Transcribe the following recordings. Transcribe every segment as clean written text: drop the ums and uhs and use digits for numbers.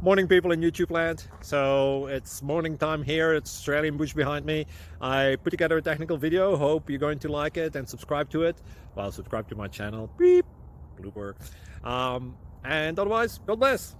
Morning, people in YouTube land. So it's morning time here. It's Australian bush behind me. I put together a technical video. Hope you're going to like it and subscribe to it. Well, subscribe to my channel. Beep. Blooper. And otherwise, God bless.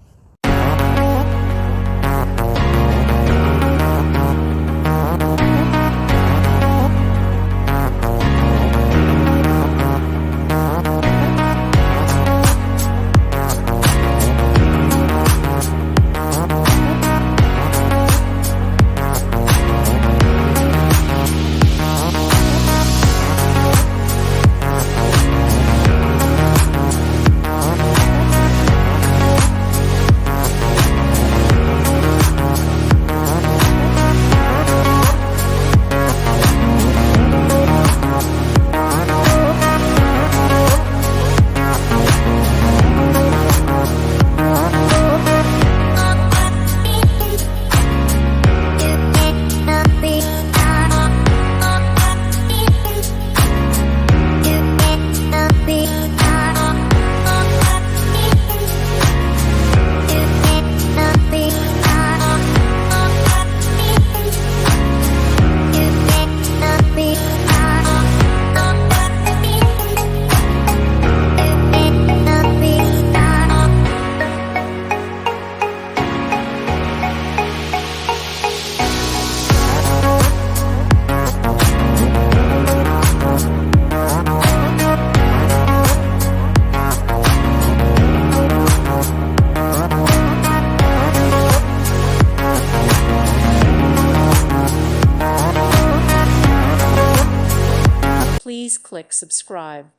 Please click subscribe.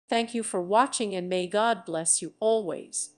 Thank you for watching and may God bless you always.